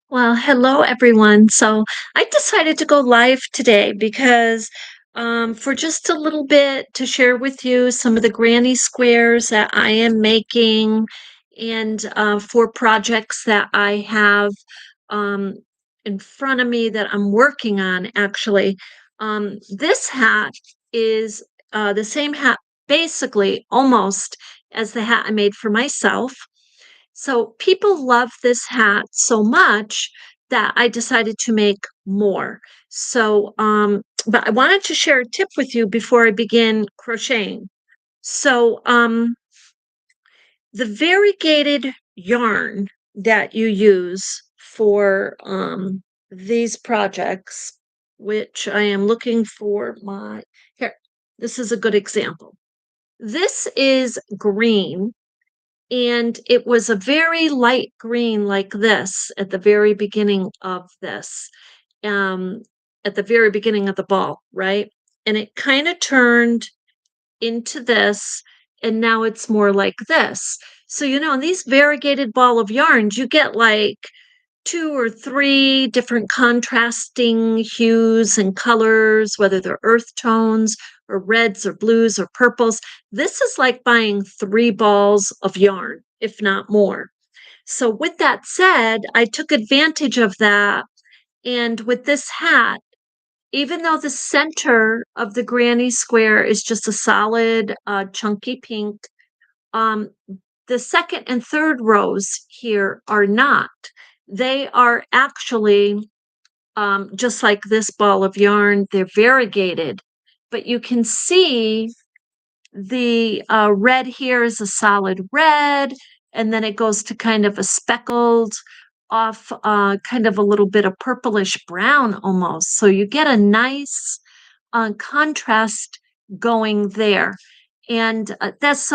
Well, hello everyone. So I decided to go live today because for just a little bit to share with you some of the granny squares that I am making and for projects that I have um, in front of me that I'm working on actually. This hat is the same hat basically almost as the hat I made for myself. So people love this hat so much that I decided to make more. But I wanted to share a tip with you before I begin crocheting. So the variegated yarn that you use for these projects, which I am looking for my here, this is a good example. This is green and it was a very light green like this at the very beginning of this, um, at the very beginning of the ball, right? And it kind of turned into this, and now it's more like this. So, in these variegated ball of yarns, you get like two or three different contrasting hues and colors, whether they're earth tones or reds or blues or purples. This is like buying three balls of yarn, if not more. So, with that said, I took advantage of that. And with this hat, even though the center of the granny square is just a solid, chunky pink, um, the second and third rows here are not. They are actually just like this ball of yarn, they're variegated, but you can see the red here is a solid red, and then it goes to kind of a speckled off, kind of a little bit of purplish brown almost. So you get a nice contrast going there. And that's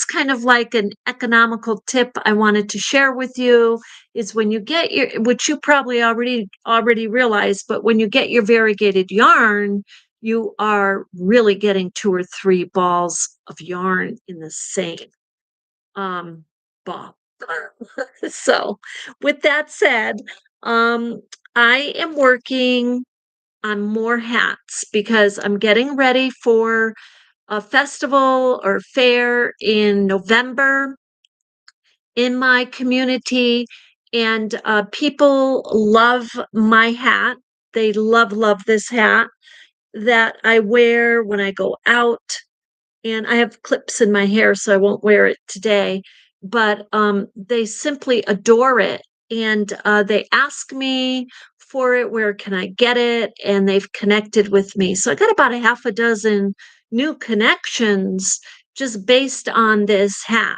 kind of like an economical tip I wanted to share with you is when you get your, which you probably already realized, but when you get your variegated yarn, you are really getting two or three balls of yarn in the same um ball. So with that said, um I am working on more hats because I'm getting ready for a festival or fair in November in my community, and people love my hat. They love this hat that I wear when I go out, and I have clips in my hair, so I won't wear it today. But they simply adore it, and they ask me for it. Where can I get it? And they've connected with me. So I got about a half a dozen new connections just based on this hat.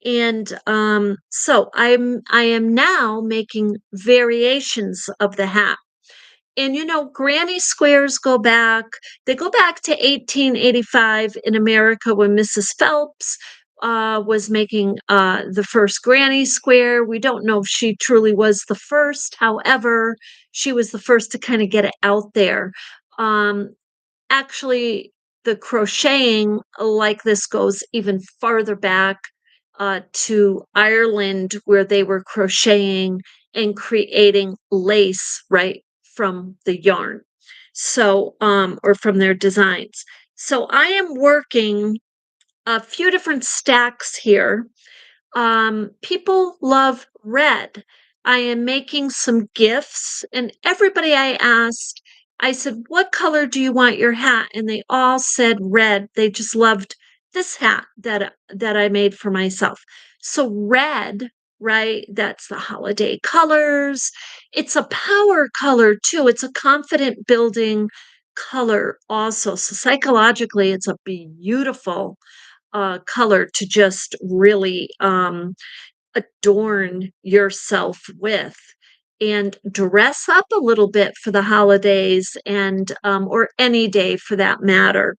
And so I am now making variations of the hat. And granny squares they go back to 1885 in America when Mrs. Phelps was making the first granny square. We don't know if she truly was the first. However, she was the first to kind of get it out there. Um, Actually, the crocheting like this goes even farther back to Ireland, where they were crocheting and creating lace right from the yarn. Or from their designs. So I am working a few different stacks here. People love red. I am making some gifts, and everybody I asked, I said, "What color do you want your hat?" And they all said red. They just loved this hat that I made for myself. So red, right? That's the holiday colors. It's a power color too. It's a confident building color also. So psychologically, it's a beautiful color to just really adorn yourself with and dress up a little bit for the holidays and or any day for that matter.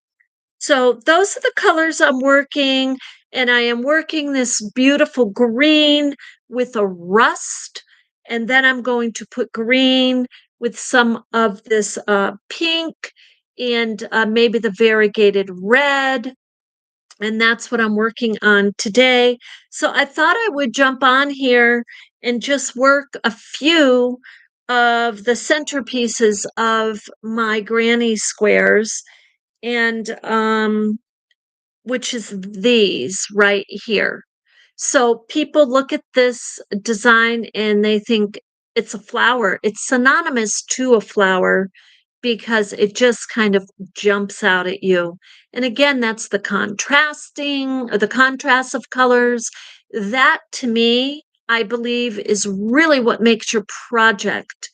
So those are the colors I'm working, and I am working this beautiful green with a rust, and then I'm going to put green with some of this pink and maybe the variegated red, and that's what I'm working on today. So I thought I would jump on here and just work a few of the centerpieces of my granny squares, and which is these right here. So people look at this design and they think it's a flower. It's synonymous to a flower because it just kind of jumps out at you. And again, that's the contrasting, or the contrast of colors. That to me, I believe, is really what makes your project.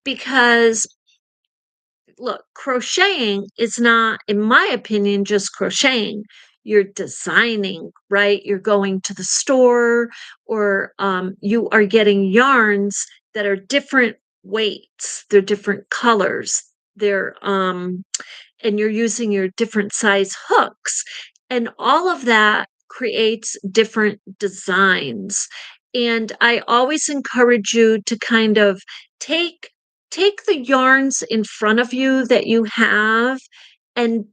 Because look, crocheting is not, in my opinion, just crocheting. You're designing, right? You're going to the store, or you are getting yarns that are different weights, they're different colors, they're and you're using your different size hooks, and all of that creates different designs. And I always encourage you to kind of take take the yarns in front of you that you have, and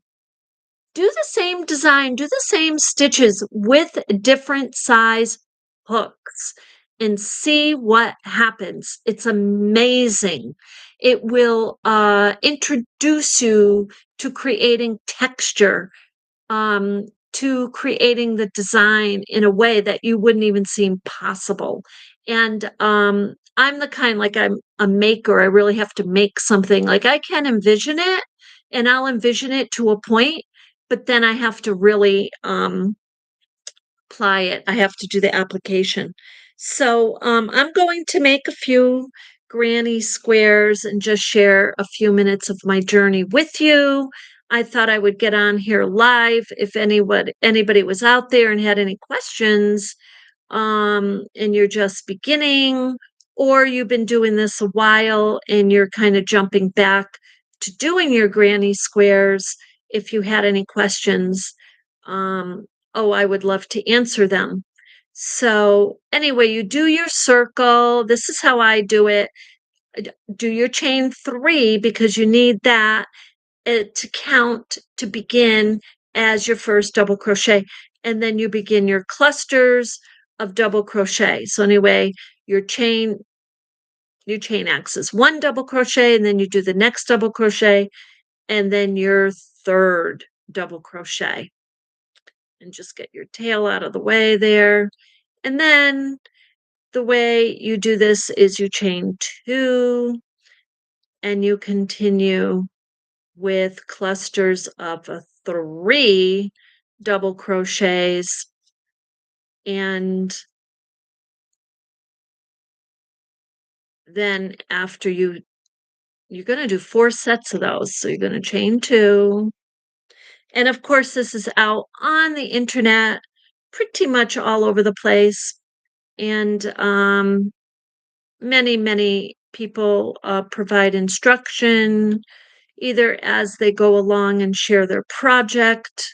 do the same design, do the same stitches with different size hooks, and see what happens. It's amazing. It will introduce you to creating texture, to creating the design in a way that you wouldn't even seem possible. And I'm the kind, like, I'm a maker. I really have to make something. Like, I can envision it, and I'll envision it to a point, but then I have to really apply it. I have to do the application. So I'm going to make a few granny squares and just share a few minutes of my journey with you. I thought I would get on here live if anybody was out there and had any questions, and you're just beginning, or you've been doing this a while and you're kind of jumping back to doing your granny squares. If you had any questions, um, oh, I would love to answer them. So, anyway, you do your circle. This is how I do it. Do your chain three because you need that to count to begin as your first double crochet. And then you begin your clusters of double crochet. So anyway, your chain X is one double crochet, and then you do the next double crochet, and then your third double crochet. And just get your tail out of the way there. And then the way you do this is you chain two, and you continue with clusters of three double crochets, and then after you're going to do four sets of those, so you're going to chain two, and of course this is out on the internet pretty much all over the place, and many people provide instruction either as they go along and share their project,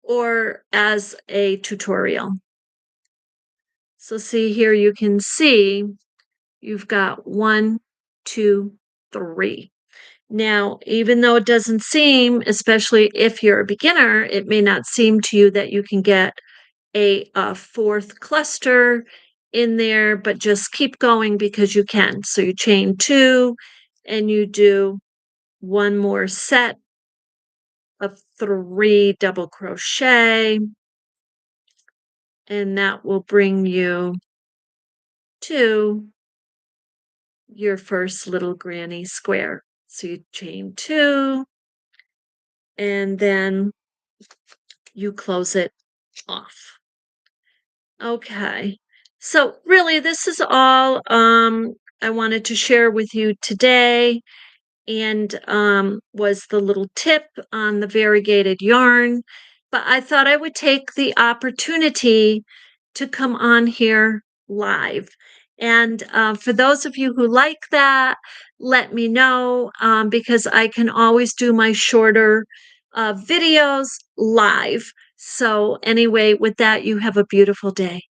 or as a tutorial. So see here, you can see you've got one, two, three. Now, even though it doesn't seem, especially if you're a beginner, it may not seem to you that you can get a fourth cluster in there, but just keep going because you can. So you chain two, and you do one more set of three double crochet, and that will bring you to your first little granny square. So you chain two, and then you close it off. Okay. So really, this is all I wanted to share with you today, and was the little tip on the variegated yarn. But I thought I would take the opportunity to come on here live. And for those of you who like that, let me know, because I can always do my shorter videos live. So, anyway, with that, you have a beautiful day.